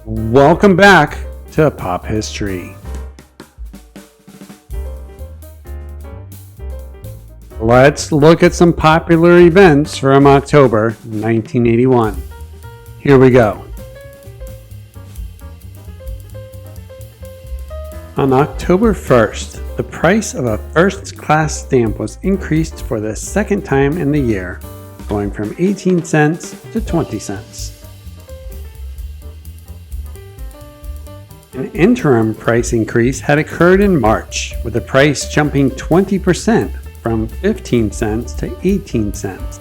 Welcome back to Pop History. Let's look at some popular events from October 1981. Here we go. On October 1st, the price of a first-class stamp was increased for the second time in the year, going from 18 cents to 20 cents. An interim price increase had occurred in March, with the price jumping 20% from 15 cents to 18 cents.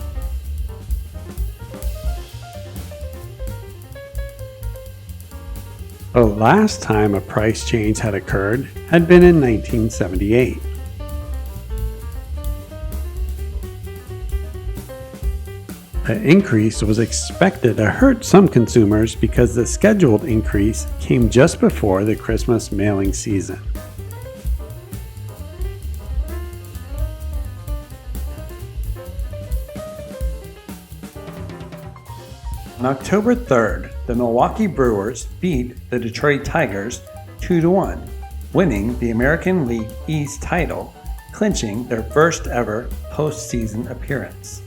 The last time a price change had occurred had been in 1978. The increase was expected to hurt some consumers because the scheduled increase came just before the Christmas mailing season. On October 3rd, the Milwaukee Brewers beat the Detroit Tigers 2-1, winning the American League East title, clinching their first ever postseason appearance.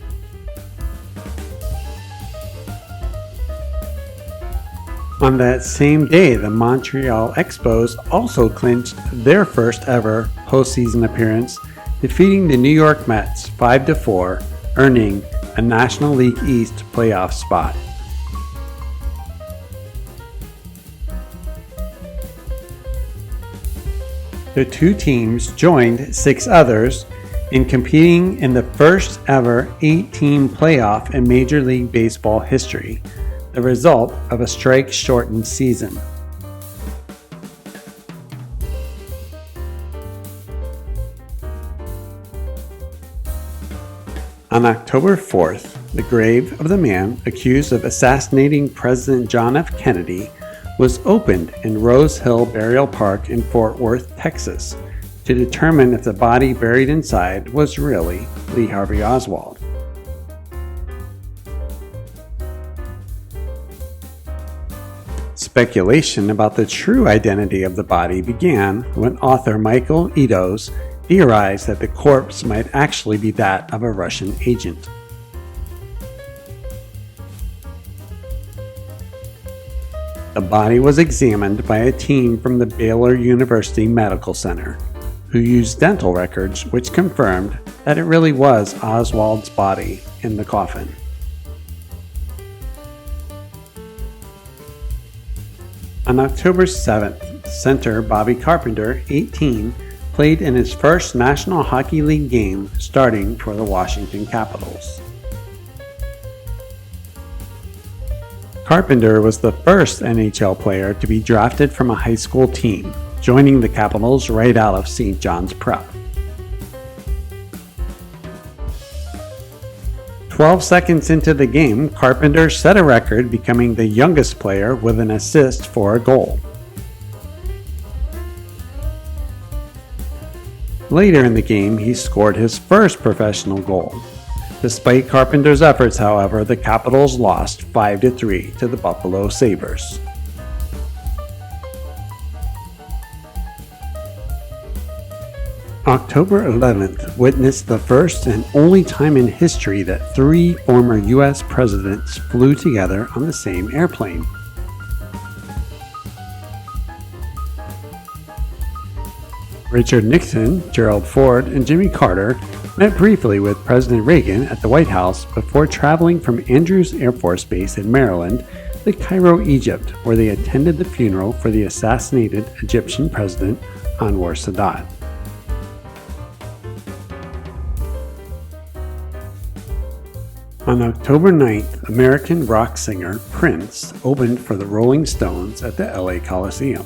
On that same day, the Montreal Expos also clinched their first ever postseason appearance, defeating the New York Mets 5-4, earning a National League East playoff spot. The two teams joined 6 others in competing in the first ever 8-team playoff in Major League Baseball history, the result of a strike-shortened season. On October 4th, the grave of the man accused of assassinating President John F. Kennedy was opened in Rose Hill Burial Park in Fort Worth, Texas, to determine if the body buried inside was really Lee Harvey Oswald. Speculation about the true identity of the body began when author Michael Eados theorized that the corpse might actually be that of a Russian agent. The body was examined by a team from the Baylor University Medical Center, who used dental records which confirmed that it really was Oswald's body in the coffin. On October 7th, center Bobby Carpenter, 18, played in his first National Hockey League game starting for the Washington Capitals. Carpenter was the first NHL player to be drafted from a high school team, joining the Capitals right out of St. John's Prep. 12 seconds into the game, Carpenter set a record, becoming the youngest player with an assist for a goal. Later in the game, he scored his first professional goal. Despite Carpenter's efforts, however, the Capitals lost 5-3 to the Buffalo Sabres. October 11th witnessed the first and only time in history that 3 former U.S. presidents flew together on the same airplane. Richard Nixon, Gerald Ford, and Jimmy Carter met briefly with President Reagan at the White House before traveling from Andrews Air Force Base in Maryland to Cairo, Egypt, where they attended the funeral for the assassinated Egyptian President Anwar Sadat. On October 9th, American rock singer Prince opened for the Rolling Stones at the LA Coliseum.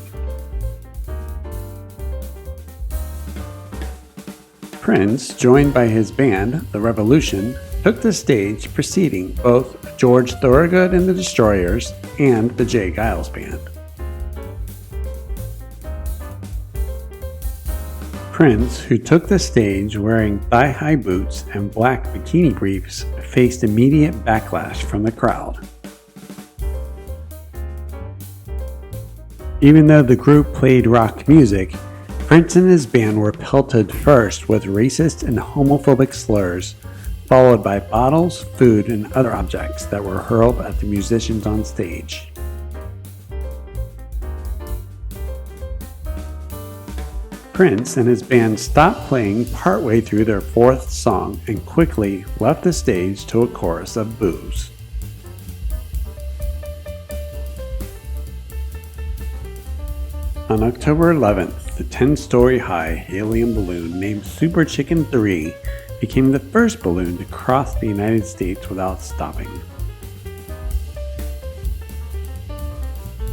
Prince, joined by his band, The Revolution, took the stage preceding both George Thorogood and the Destroyers and the Jay Giles Band. Prince, who took the stage wearing thigh-high boots and black bikini briefs, faced immediate backlash from the crowd. Even though the group played rock music, Prince and his band were pelted first with racist and homophobic slurs, followed by bottles, food, and other objects that were hurled at the musicians on stage. Prince and his band stopped playing partway through their fourth song and quickly left the stage to a chorus of boos. On October 11th, the 10-story-high helium balloon named Super Chicken 3 became the first balloon to cross the United States without stopping.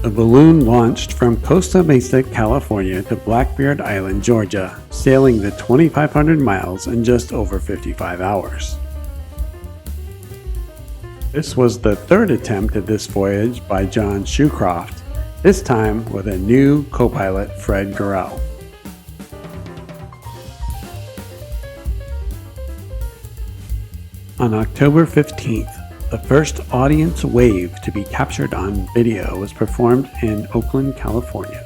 The balloon launched from Costa Mesa, California to Blackbeard Island, Georgia, sailing the 2,500 miles in just over 55 hours. This was the third attempt at this voyage by John Shoecroft, this time with a new co-pilot, Fred Gorell. On October 15th, the first audience wave to be captured on video was performed in Oakland, California.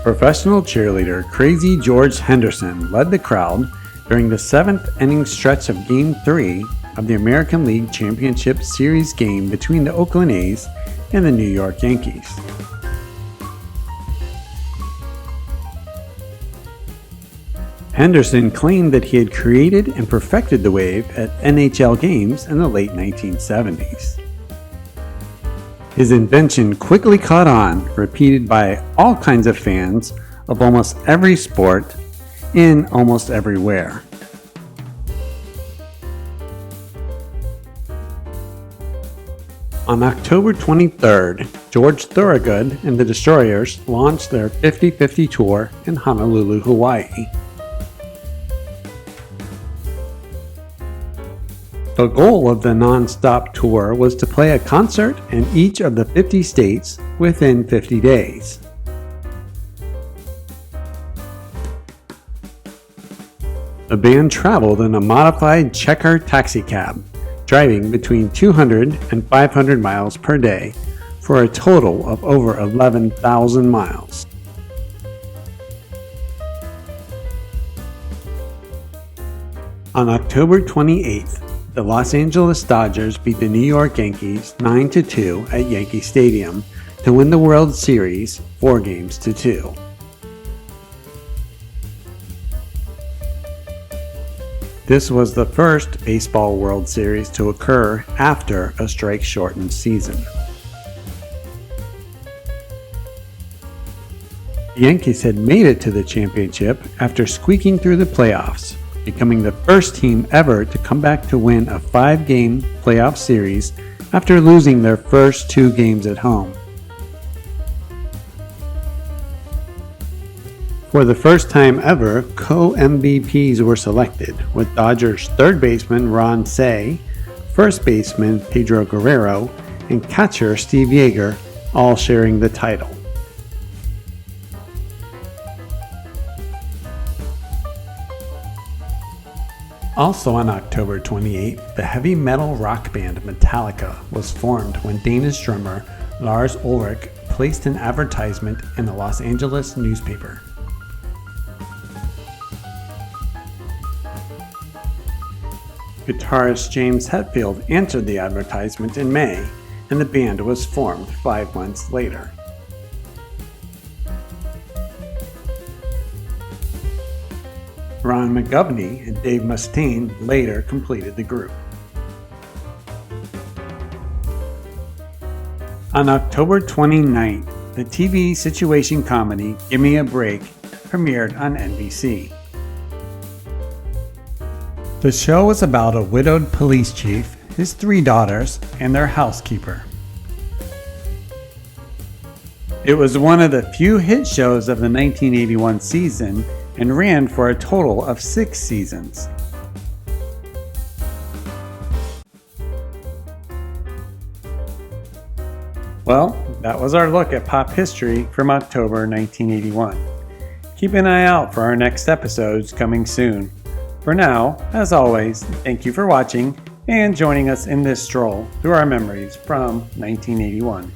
Professional cheerleader Crazy George Henderson led the crowd during the seventh-inning stretch of Game 3 of the American League Championship Series game between the Oakland A's and the New York Yankees. Henderson claimed that he had created and perfected the wave at NHL games in the late 1970s. His invention quickly caught on, repeated by all kinds of fans of almost every sport in almost everywhere. On October 23rd, George Thorogood and the Destroyers launched their 50/50 tour in Honolulu, Hawaii. The goal of the non-stop tour was to play a concert in each of the 50 states within 50 days. The band traveled in a modified checker taxicab, driving between 200 and 500 miles per day for a total of over 11,000 miles. On October 28th, the Los Angeles Dodgers beat the New York Yankees 9-2 at Yankee Stadium to win the World Series 4-2. This was the first baseball World Series to occur after a strike-shortened season. The Yankees had made it to the championship after squeaking through the playoffs, becoming the first team ever to come back to win a 5-game playoff series after losing their first 2 games at home. For the first time ever, co-MVPs were selected, with Dodgers third baseman Ron Cey, first baseman Pedro Guerrero, and catcher Steve Yeager all sharing the title. Also on October 28, the heavy metal rock band Metallica was formed when Danish drummer Lars Ulrich placed an advertisement in the Los Angeles newspaper. Guitarist James Hetfield answered the advertisement in May, and the band was formed 5 months later. Ron McGovney and Dave Mustaine later completed the group. On October 29th, the TV situation comedy Gimme a Break premiered on NBC. The show was about a widowed police chief, his 3 daughters, and their housekeeper. It was one of the few hit shows of the 1981 season and ran for a total of 6 seasons. Well, that was our look at pop history from October 1981. Keep an eye out for our next episodes coming soon. For now, as always, thank you for watching and joining us in this stroll through our memories from 1981.